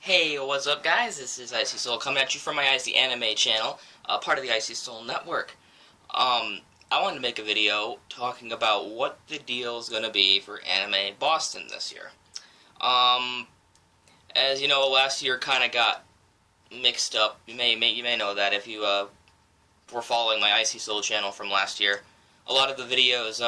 Hey, what's up guys? This is IC3YS0UL coming at you from my IC Anime channel, part of the IC3YS0UL network. I wanted to make a video talking about what the deal is going to be for Anime Boston this year. As you know, last year kind of got mixed up. You may know that if you were following my IC3YS0UL channel from last year. A lot of the videos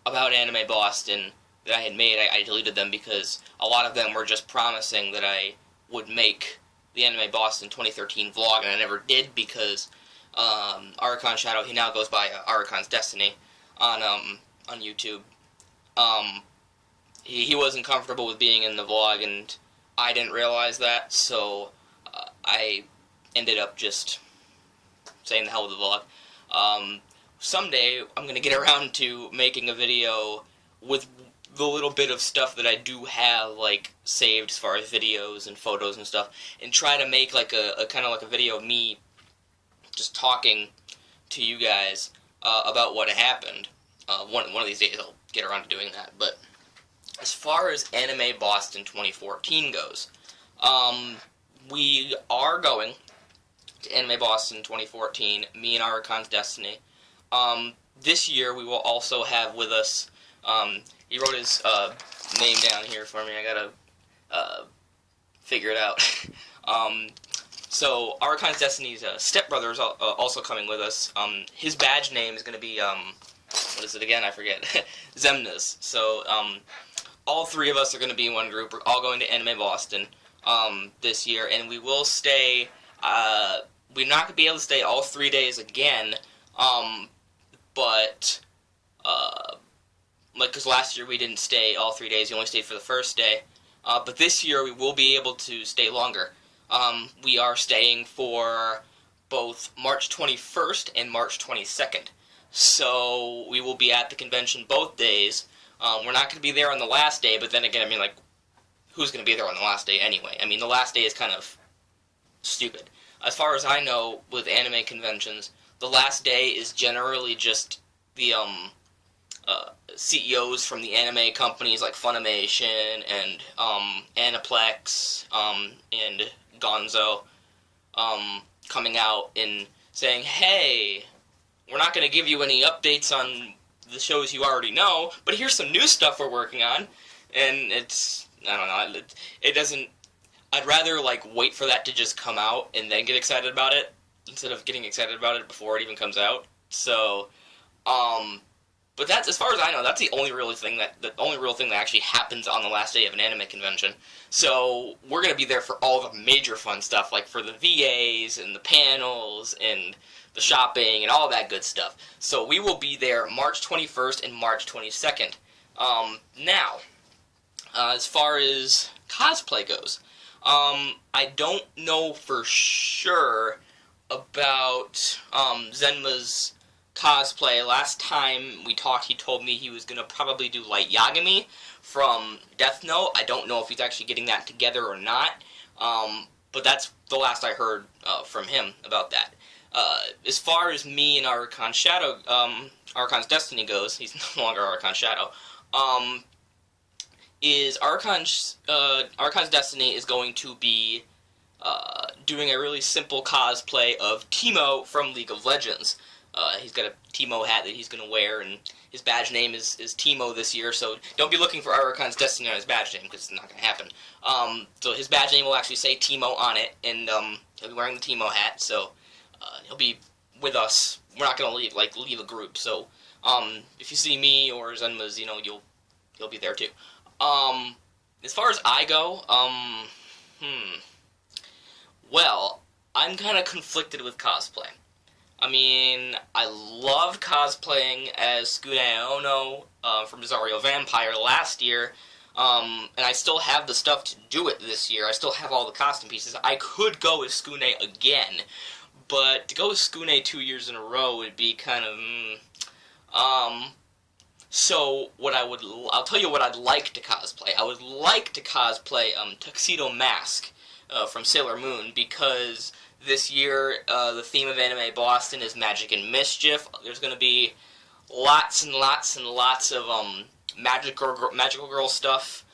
about Anime Boston that I had made, I deleted them because a lot of them were just promising that I would make the Anime Boston 2013 vlog, and I never did because Archon Shadow, he now goes by Archon's Destiny on YouTube. He wasn't comfortable with being in the vlog, and I didn't realize that, so I ended up just saying the hell with the vlog. Someday I'm going to get around to making a video with the little bit of stuff that I do have, like, saved as far as videos and photos and stuff, and try to make, like, a kind of like a video of me just talking to you guys about what happened. One of these days I'll get around to doing that. But as far as Anime Boston 2014 goes, we are going to Anime Boston 2014, me and Archon's Destiny. This year we will also have with us, he wrote his name down here for me. I gotta figure it out. So Archon's Destiny's stepbrother is also coming with us. His badge name is going to be what is it again? I forget. Zemna's. So all three of us are going to be in one group. We're all going to Anime Boston this year, and we will stay. We're not going to be able to stay all 3 days again, but like, because last year we didn't stay all 3 days, we only stayed for the first day. But this year we will be able to stay longer. We are staying for both March 21st and March 22nd. So we will be at the convention both days. We're not going to be there on the last day, but then again, I mean, like, who's going to be there on the last day anyway? I mean, the last day is kind of stupid. As far as I know, with anime conventions, the last day is generally just the CEOs from the anime companies like Funimation and Aniplex and Gonzo coming out and saying, hey, we're not going to give you any updates on the shows you already know, but here's some new stuff we're working on. And it's, I don't know, it doesn't, I'd rather, like, wait for that to just come out and then get excited about it instead of getting excited about it before it even comes out. So, but that's, as far as I know, that's the only real thing that actually happens on the last day of an anime convention. So we're gonna be there for all the major fun stuff, like for the VAs and the panels and the shopping and all that good stuff. So we will be there March 21st and March 22nd. Now, as far as cosplay goes, I don't know for sure about Zenma's cosplay. Last time we talked, he told me he was going to probably do Light Yagami from Death Note. I don't know if he's actually getting that together or not, but that's the last I heard from him about that. As far as me and Archon Shadow, Archon's Destiny goes, he's no longer Archon Shadow, is Archon's Destiny is going to be doing a really simple cosplay of Teemo from League of Legends. He's got a Teemo hat that he's going to wear, and his badge name is Teemo this year, so don't be looking for Archon's Destiny on his badge name, because it's not going to happen. So his badge name will actually say Teemo on it, and he'll be wearing the Teemo hat, so he'll be with us. We're not going to leave a group, so if you see me or Zenma's, you know, you'll be there too. As far as I go, well, I'm kind of conflicted with cosplay. I mean, I love cosplaying as Skune Ono from Zario Vampire last year, and I still have the stuff to do it this year. I still have all the costume pieces. I could go as Skune again, but to go as Skune 2 years in a row would be kind of, so what I'll tell you what I'd like to cosplay. I would like to cosplay Tuxedo Mask from Sailor Moon, because this year, the theme of Anime Boston is magic and mischief. There's going to be lots and lots and lots of magical girl stuff.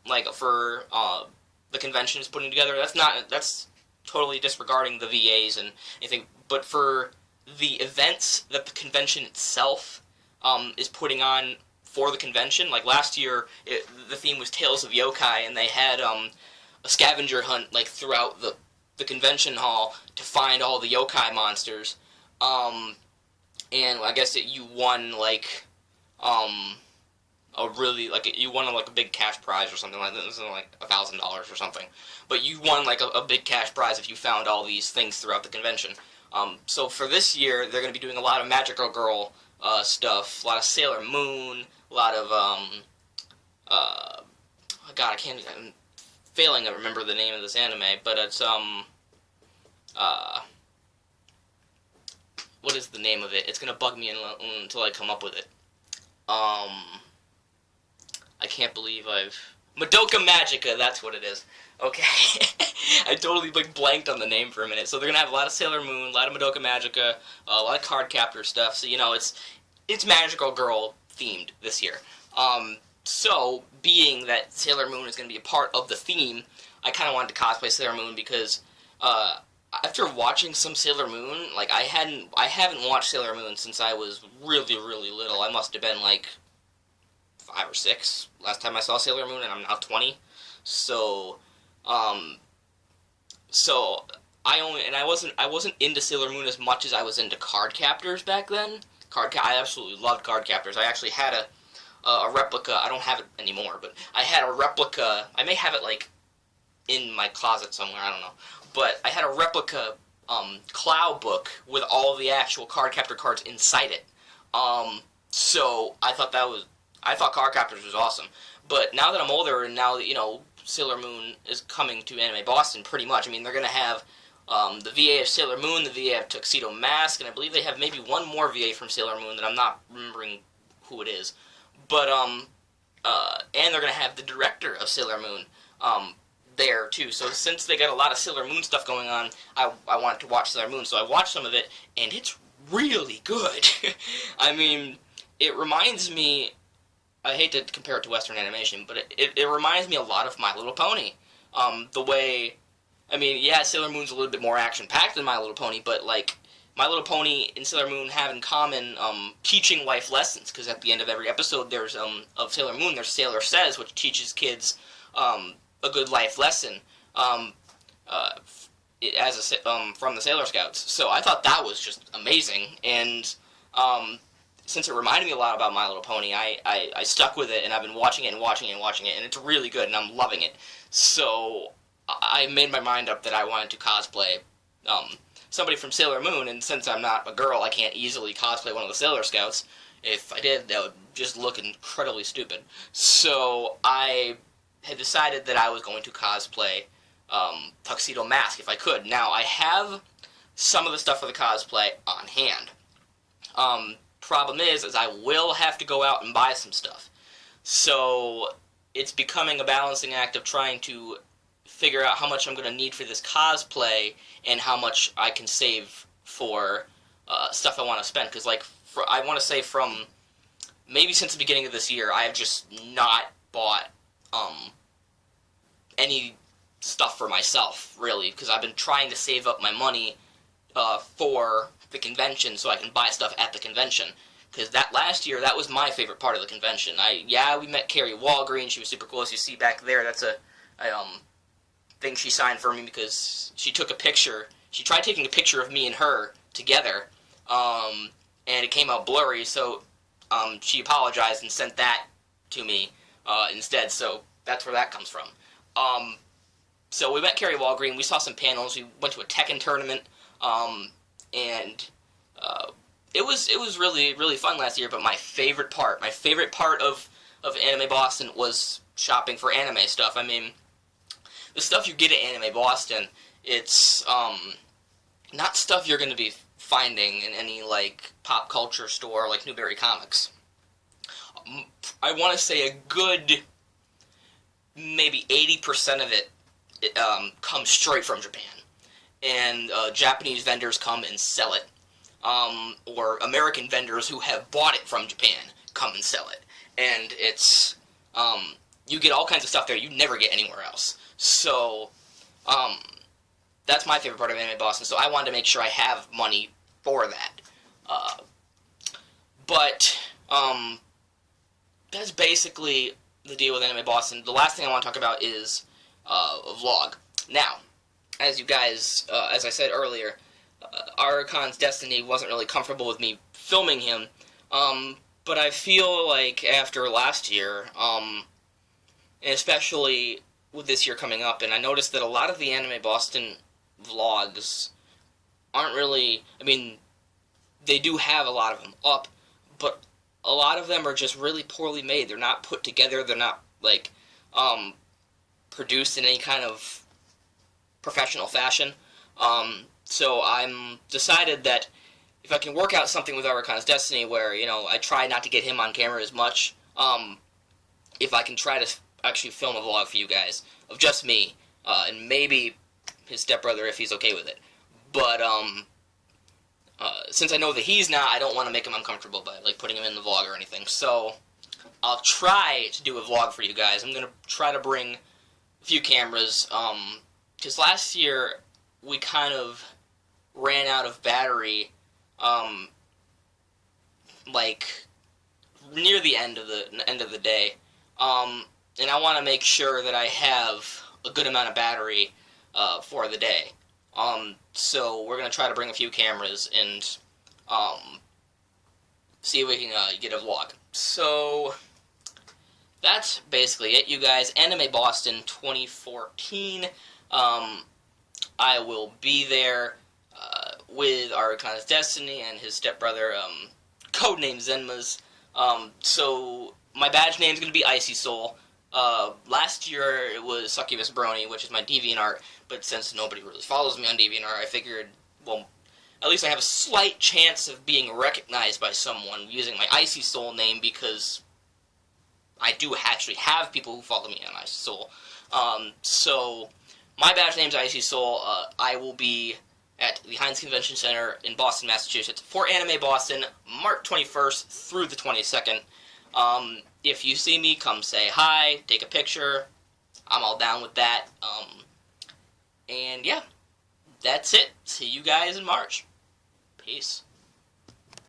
Like for the convention is putting together. That's totally disregarding the VAs and anything. But for the events that the convention itself is putting on for the convention, like last year, the theme was Tales of Yokai, and they had a scavenger hunt like throughout the convention hall to find all the yokai monsters. And I guess that you won like you won like a big cash prize or something like that. It was like $1,000 or something. But you won like a big cash prize if you found all these things throughout the convention. So for this year, they're going to be doing a lot of Magical Girl stuff, a lot of Sailor Moon, a lot of God, I'm failing to remember the name of this anime, but it's what is the name of it? It's gonna bug me until I come up with it. I can't believe Madoka Magica, that's what it is. Okay. I totally blanked on the name for a minute. So they're gonna have a lot of Sailor Moon, a lot of Madoka Magica, a lot of card captor stuff. So, you know, it's Magical Girl themed this year. So, being that Sailor Moon is gonna be a part of the theme, I kinda wanted to cosplay Sailor Moon because, after watching some Sailor Moon, like, I haven't watched Sailor Moon since I was really, really little. I must have been, like, 5 or 6 last time I saw Sailor Moon, and I'm now 20. So I wasn't into Sailor Moon as much as I was into card captors back then. I absolutely loved card captors. I actually had a replica. I don't have it anymore, but I had a replica. I may have it, like, in my closet somewhere, I don't know. But I had a replica Cloud book with all the actual card captor cards inside it. So I thought card captors was awesome. But now that I'm older, and now that, you know, Sailor Moon is coming to Anime Boston pretty much, I mean, they're going to have the VA of Sailor Moon, the VA of Tuxedo Mask, and I believe they have maybe one more VA from Sailor Moon that I'm not remembering who it is. But, and they're going to have the director of Sailor Moon there, too. So since they got a lot of Sailor Moon stuff going on, I wanted to watch Sailor Moon, so I watched some of it, and it's really good. I mean, it reminds me, I hate to compare it to Western animation, but it reminds me a lot of My Little Pony. The way, I mean, yeah, Sailor Moon's a little bit more action-packed than My Little Pony, but, like, My Little Pony and Sailor Moon have in common teaching life lessons, because at the end of every episode there's, of Sailor Moon, there's Sailor Says, which teaches kids a good life lesson from the Sailor Scouts. So I thought that was just amazing, and since it reminded me a lot about My Little Pony, I stuck with it, and I've been watching it and watching it and watching it, and it's really good, and I'm loving it. So I made my mind up that I wanted to cosplay somebody from Sailor Moon, and since I'm not a girl, I can't easily cosplay one of the Sailor Scouts. If I did, that would just look incredibly stupid. So I had decided that I was going to cosplay Tuxedo Mask if I could. Now, I have some of the stuff for the cosplay on hand. Problem is I will have to go out and buy some stuff. So it's becoming a balancing act of trying to figure out how much I'm going to need for this cosplay and how much I can save for stuff I want to spend. Because, like, I want to say from maybe since the beginning of this year, I have just not bought any stuff for myself, really, because I've been trying to save up my money for the convention so I can buy stuff at the convention. Because that last year, that was my favorite part of the convention. We met Carrie Walgreen. She was super cool. As you see back there, that's a thing she signed for me because she took a picture. She tried taking a picture of me and her together, and it came out blurry, so she apologized and sent that to me instead, so that's where that comes from. So we met Carrie Walgreen, we saw some panels, we went to a Tekken tournament, and it was really, really fun last year, but my favorite part of Anime Boston was shopping for anime stuff. I mean, the stuff you get at Anime Boston, it's not stuff you're going to be finding in any, like, pop culture store like Newberry Comics. I want to say a good maybe 80% of it comes straight from Japan. And Japanese vendors come and sell it. Or American vendors who have bought it from Japan come and sell it. And it's you get all kinds of stuff there you never get anywhere else. So, that's my favorite part of Anime Boston, so I wanted to make sure I have money for that. But that's basically the deal with Anime Boston. The last thing I want to talk about is a vlog. Now, as you guys, as I said earlier, Aracon's Destiny wasn't really comfortable with me filming him, but I feel like after last year, and especially with this year coming up, and I noticed that a lot of the Anime Boston vlogs aren't really, I mean, they do have a lot of them up, but a lot of them are just really poorly made. They're not put together, they're not, like, produced in any kind of professional fashion. So I'm decided that if I can work out something with Aracon's Destiny where, you know, I try not to get him on camera as much, if I can try to actually film a vlog for you guys of just me, and maybe his stepbrother if he's okay with it. But, since I know that he's not, I don't want to make him uncomfortable by, like, putting him in the vlog or anything. So, I'll try to do a vlog for you guys. I'm going to try to bring a few cameras, because last year we kind of ran out of battery, like, near the end of the day, and I want to make sure that I have a good amount of battery, for the day. So we're going to try to bring a few cameras and, see if we can, get a vlog. So, that's basically it, you guys. Anime Boston 2014, I will be there, with Aracon's Destiny and his stepbrother, codename Zenma's. So, my badge name's going to be IC3YS0UL's. Last year it was Succubus Brony, which is my DeviantArt, but since nobody really follows me on DeviantArt, I figured, well, at least I have a slight chance of being recognized by someone using my IC3YS0UL name, because I do actually have people who follow me on IC3YS0UL. So, my badge name's IC3YS0UL. I will be at the Heinz Convention Center in Boston, Massachusetts for Anime Boston, March 21st through the 22nd. If you see me, come say hi, take a picture. I'm all down with that. And yeah, that's it. See you guys in March. Peace.